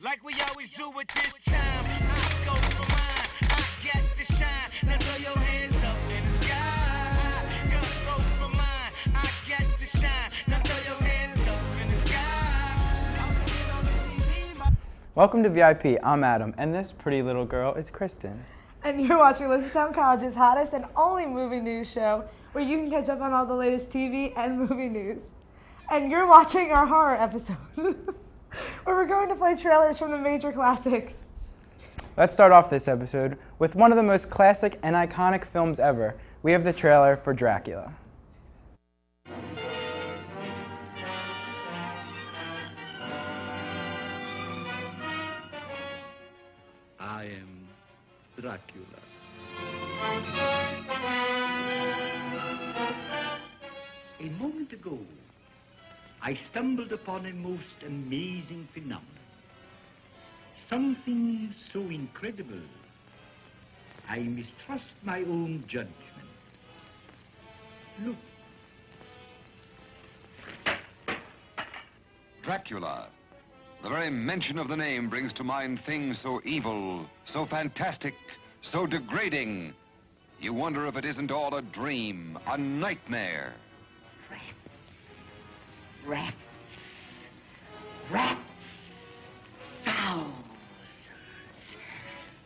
Like we always do at this time, I go for mine, I get to shine. Now throw your hands up in the sky. Go for mine, I get to shine. Now throw your hands up in the sky. Welcome to VIP. I'm Adam, and this pretty little girl is Kristen. And you're watching Elizabethtown College's hottest and only movie news show, where you can catch up on all the latest TV and movie news. And you're watching our horror episode, where we're going to play trailers from the major classics. Let's start off this episode with one of the most classic and iconic films ever. We have the trailer for Dracula. I am Dracula. A moment ago, I stumbled upon a most amazing phenomenon. Something so incredible, I mistrust my own judgment. Look. Dracula. The very mention of the name brings to mind things so evil, so fantastic, so degrading. You wonder if it isn't all a dream, a nightmare. Rats. Rats. Thousands.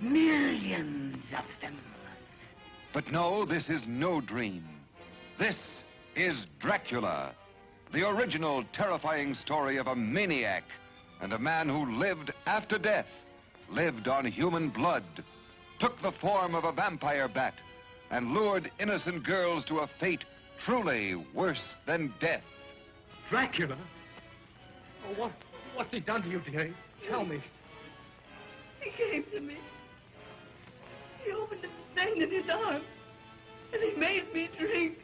Millions of them. But no, this is no dream. This is Dracula, the original terrifying story of a maniac and a man who lived after death, lived on human blood, took the form of a vampire bat, and lured innocent girls to a fate truly worse than death. Dracula? Oh, what's he done to you, dearie? Tell me. He came to me. He opened a vein in his arm, and he made me drink.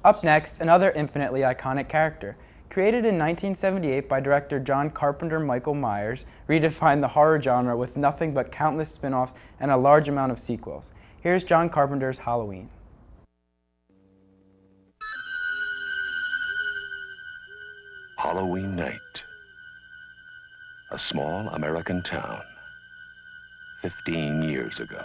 Up next, another infinitely iconic character. Created in 1978 by director John Carpenter Michael Myers, redefined the horror genre with nothing but countless spin-offs and a large amount of sequels. Here's John Carpenter's Halloween. Halloween night. A small American town. 15 years ago.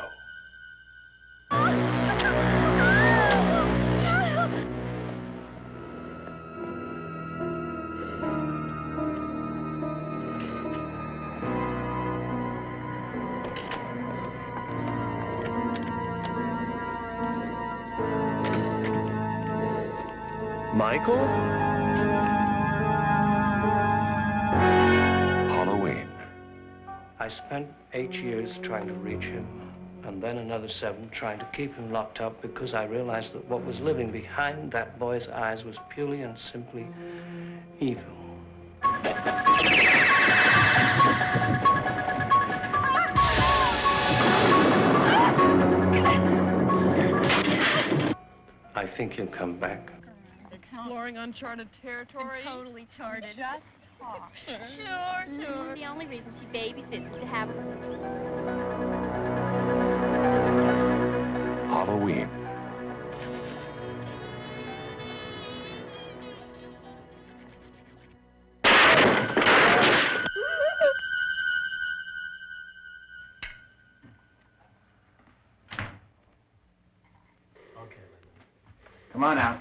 Michael? Halloween. I spent 8 years trying to reach him, and then another 7 trying to keep him locked up because I realized that what was living behind that boy's eyes was purely and simply evil. I think he'll come back. Exploring uncharted territory. Totally charted. Just talk. Sure. The only reason she babysits is to have Halloween. Come on out.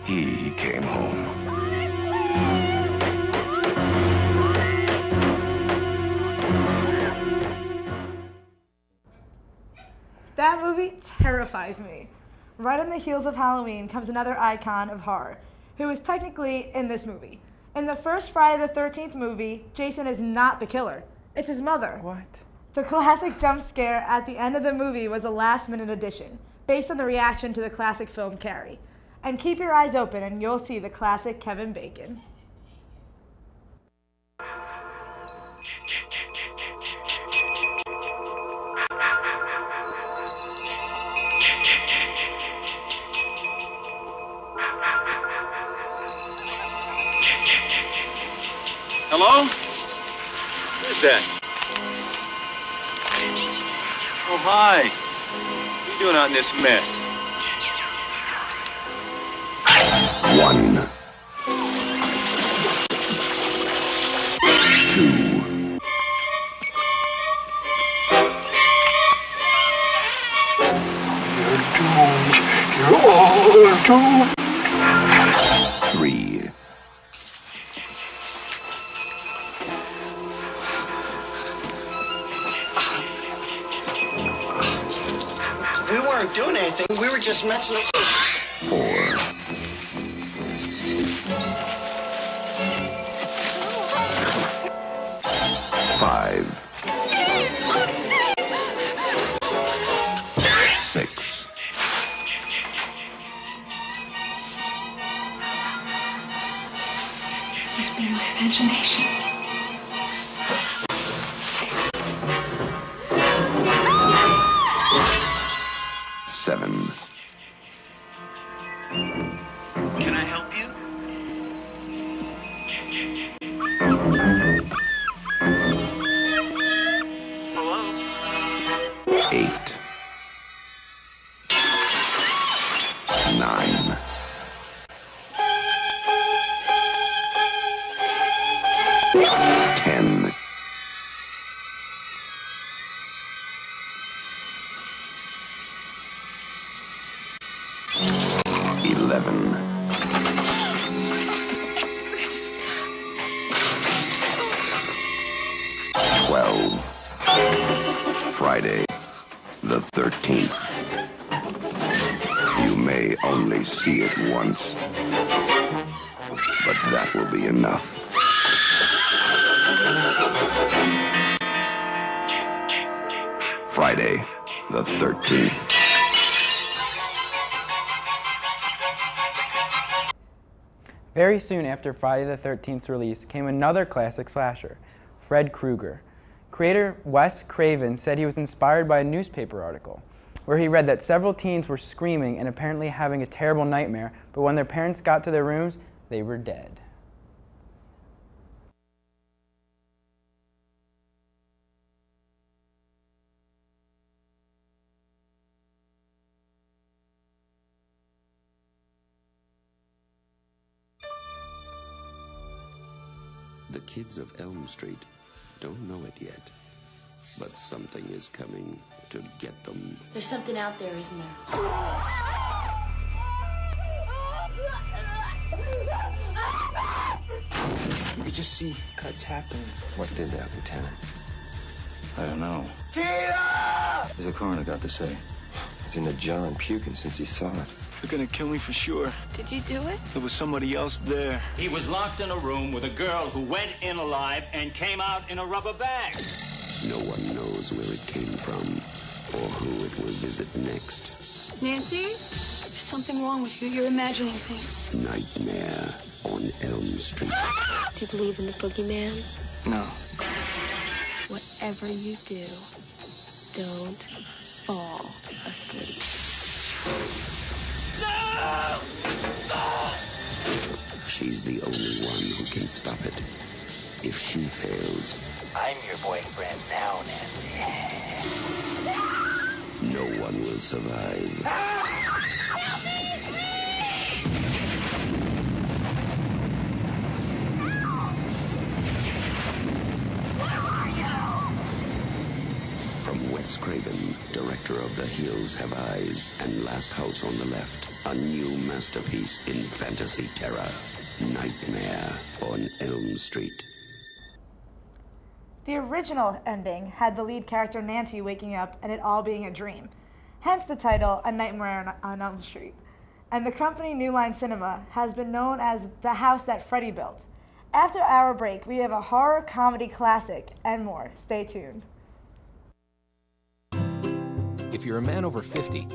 he came home. That movie terrifies me. Right on the heels of Halloween comes another icon of horror, who is technically in this movie. In the first Friday the 13th movie, Jason is not the killer. It's his mother. What? The classic jump scare at the end of the movie was a last-minute addition, based on the reaction to the classic film Carrie. And keep your eyes open and you'll see the classic Kevin Bacon. Hello? Who's that? Oh, hi. What are you doing out in this mess? 1, 2, 3. We weren't doing anything. We were just messing around. 4. 5. 6. 'Must be my imagination. 7. Can I help you? Hello? 8. 9. 10. 11. 12. Friday, the 13th. You may only see it once, but that will be enough. Friday, the 13th. Very soon after Friday the 13th's release came another classic slasher, Fred Krueger. Creator Wes Craven said he was inspired by a newspaper article where he read that several teens were screaming and apparently having a terrible nightmare, but when their parents got to their rooms, they were dead. The kids of Elm Street don't know it yet, but something is coming to get them. There's something out there, isn't there? You could just see cuts happening. What did that, Lieutenant? I don't know. Tina! What's the coroner got to say? He's in the jar and puking since he saw it. They're gonna kill me for sure. Did you do it? There was somebody else there. He was locked in a room with a girl who went in alive and came out in a rubber bag. No one knows where it came from or who it will visit next. Nancy, there's something wrong with you. You're imagining things. Nightmare on Elm Street. Do you believe in the boogeyman? No. Whatever you do, don't fall asleep. No! She's the only one who can stop it. If she fails, I'm your boyfriend now, Nancy. no one will survive. From Wes Craven, director After of the Hills Have Eyes and Last House on the Left, a new masterpiece in fantasy terror, Nightmare on Elm Street. The original ending had the lead character Nancy waking up and it all being a dream. Hence the title, A Nightmare on Elm Street. And the company New Line Cinema has been known as the house that Freddy built. After our break, we have a horror comedy classic and more. Stay tuned. If you're a man over 50,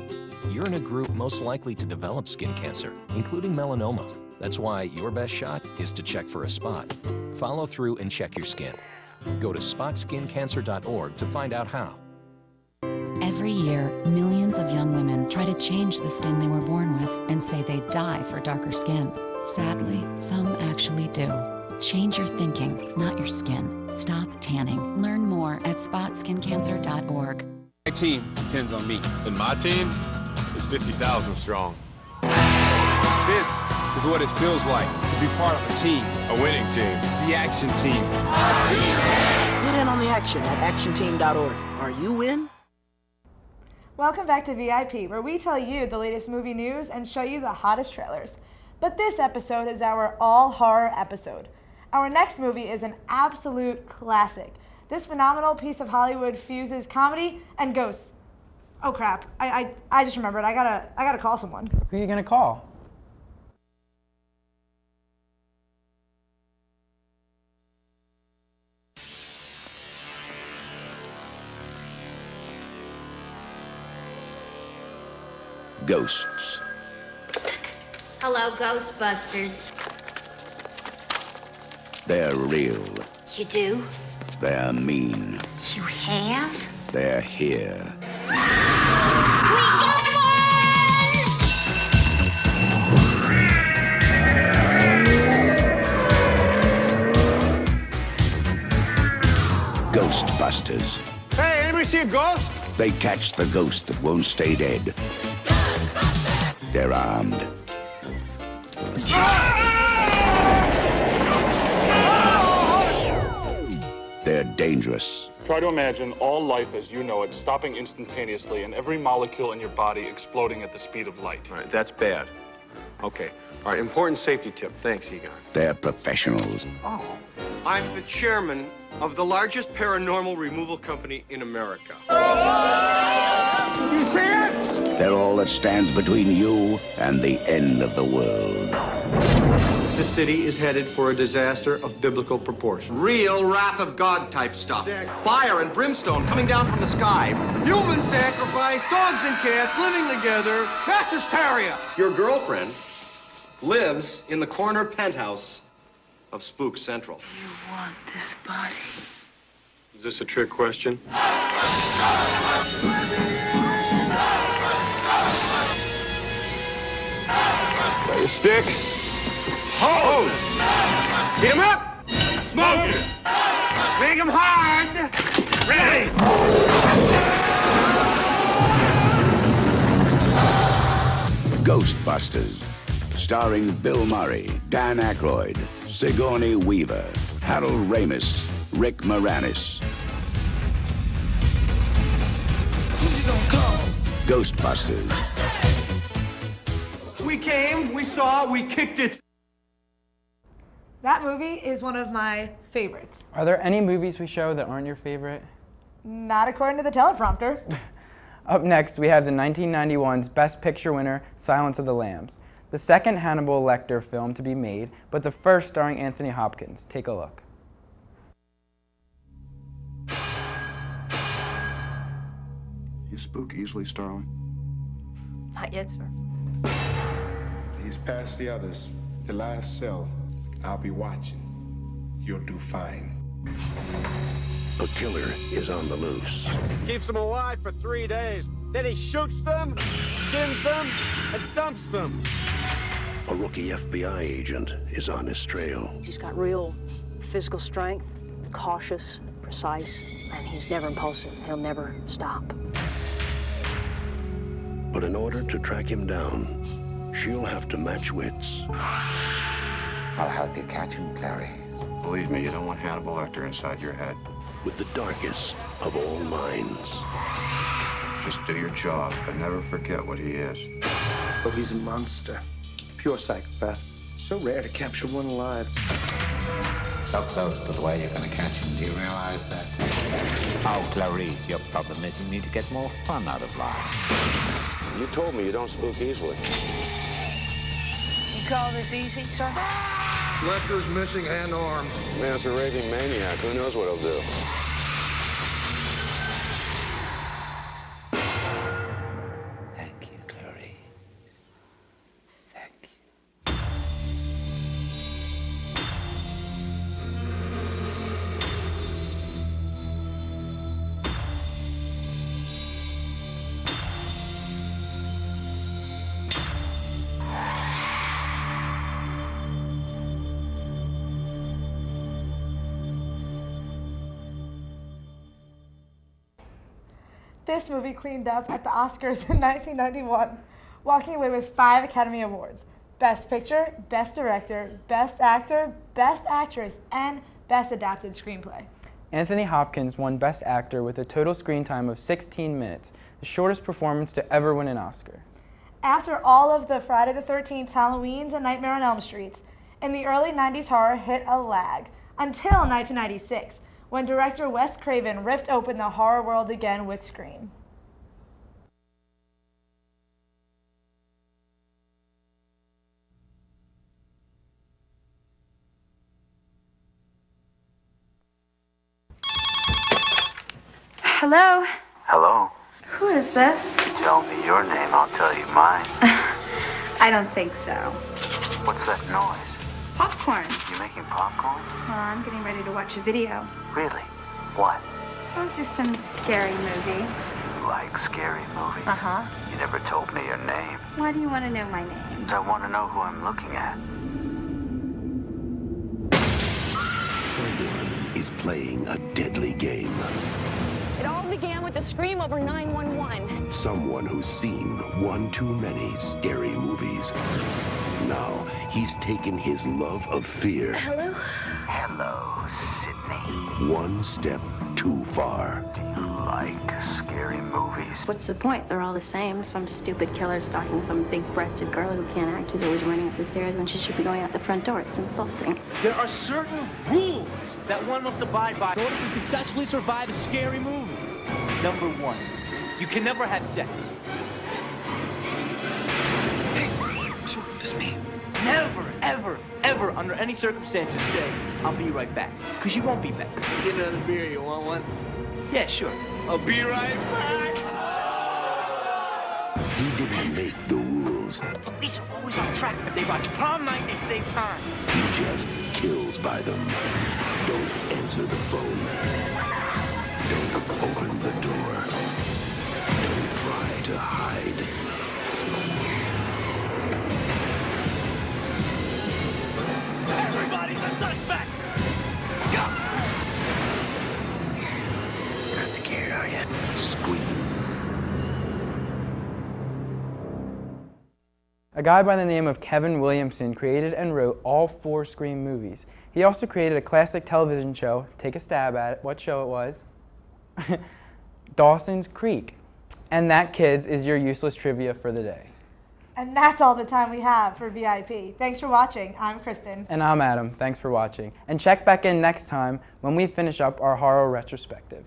you're in a group most likely to develop skin cancer, including melanoma. That's why your best shot is to check for a spot. Follow through and check your skin. Go to spotskincancer.org to find out how. Every year, millions of young women try to change the skin they were born with and say they'd die for darker skin. Sadly, some actually do. Change your thinking, not your skin. Stop tanning. Learn more at spotskincancer.org. My team depends on me. And my team is 50,000 strong. This is what it feels like to be part of a team. A winning team. The Action Team. Get in on the action at actionteam.org. Are you in? Welcome back to VIP, where we tell you the latest movie news and show you the hottest trailers. But this episode is our all-horror episode. Our next movie is an absolute classic. This phenomenal piece of Hollywood fuses comedy and ghosts. Oh crap! I just remembered. I gotta call someone. Who are you gonna call? Ghosts. Hello, Ghostbusters. They're real. You do? They're mean. You have? They're here. Ghostbusters. Hey, anybody see a ghost? They catch the ghost that won't stay dead. They're armed. They're dangerous. Try to imagine all life as you know it stopping instantaneously and every molecule in your body exploding at the speed of light. All right, that's bad. Okay. All right, important safety tip. Thanks, Egon. They're professionals. Oh, I'm the chairman of the largest paranormal removal company in America. You see it? They're all that stands between you and the end of the world. This city is headed for a disaster of biblical proportion. Real wrath of God type stuff. Fire and brimstone coming down from the sky. Human sacrifice, dogs and cats living together. Mass hysteria. Your girlfriend lives in the corner penthouse of Spook Central. You want this body? Is this a trick question? Got your stick? Hold! Beat him up! Smoke it! Make him hard! Ready! Ghostbusters, starring Bill Murray, Dan Aykroyd, Sigourney Weaver, Harold Ramis, Rick Moranis. Ghostbusters. We came, we saw, we kicked it. That movie is one of my favorites. Are there any movies we show that aren't your favorite? Not according to the teleprompter. Up next, we have the 1991's Best Picture winner, Silence of the Lambs. The second Hannibal Lecter film to be made, but the first starring Anthony Hopkins. Take a look. You spook easily, Starling? Not yet, sir. He's past the others. The last cell. I'll be watching. You'll do fine. A killer is on the loose. Keeps them alive for 3 days. Then he shoots them, skins them, and dumps them. A rookie FBI agent is on his trail. He's got real physical strength, cautious, precise, and he's never impulsive. He'll never stop. But in order to track him down, she'll have to match wits. I'll help you catch him, Clary. Believe me, you don't want Hannibal Lecter inside your head. With the darkest of all minds. Just do your job, but never forget what he is. Oh, he's a monster. Pure psychopath. So rare to capture one alive. So close to the way you're gonna catch him. Do you realize that? Oh, Clarice, your problem is you need to get more fun out of life. You told me you don't spook easily. You call this easy, sir? Lecter's missing hand arm. Man's a raving maniac. Who knows what he'll do? Thank you, Clarice. Thank you. This movie cleaned up at the Oscars in 1991, walking away with 5 Academy Awards: Best Picture, Best Director, Best Actor, Best Actress, and Best Adapted Screenplay. Anthony Hopkins won Best Actor with a total screen time of 16 minutes, the shortest performance to ever win an Oscar. After all of the Friday the 13th, Halloweens, and Nightmare on Elm Streets, in the early 90s horror hit a lag, until 1996, when director Wes Craven ripped open the horror world again with Scream. Hello? Hello? Who is this? You tell me your name, I'll tell you mine. I don't think so. What's that noise? Popcorn. You making popcorn? Well, I'm getting ready to watch a video. Really? What? Oh, just some scary movie. You like scary movies? Uh-huh. You never told me your name. Why do you want to know my name? I want to know who I'm looking at. Someone is playing a deadly game. It all began with a scream over 911. Someone who's seen one too many scary movies. Now, he's taken his love of fear Hello? Hello, Sydney. one step too far. Do you like scary movies? What's the point? They're all the same. Some stupid killer stalking some big-breasted girl who can't act, who's always running up the stairs when she should be going out the front door. It's insulting. There are certain rules that one must abide by in order to successfully survive a scary movie. Number 1, you can never have sex. It's me. Never, ever, ever, under any circumstances, say, I'll be right back. Because you won't be back. Get another beer, you want one? Yeah, sure. I'll be right back. He didn't make the rules. Police are always on track. If they watch prom night, they save time. He just kills by them. Don't answer the phone. Don't open the door. Don't try to hide. Everybody's a suspect! You're not scared, are you? Scream. A guy by the name of Kevin Williamson created and wrote all 4 Scream movies. He also created a classic television show. Take a stab at it. What show it was? Dawson's Creek. And that, kids, is your useless trivia for the day. And that's all the time we have for VIP. Thanks for watching. I'm Kristen. And I'm Adam. Thanks for watching. And check back in next time when we finish up our horror retrospective.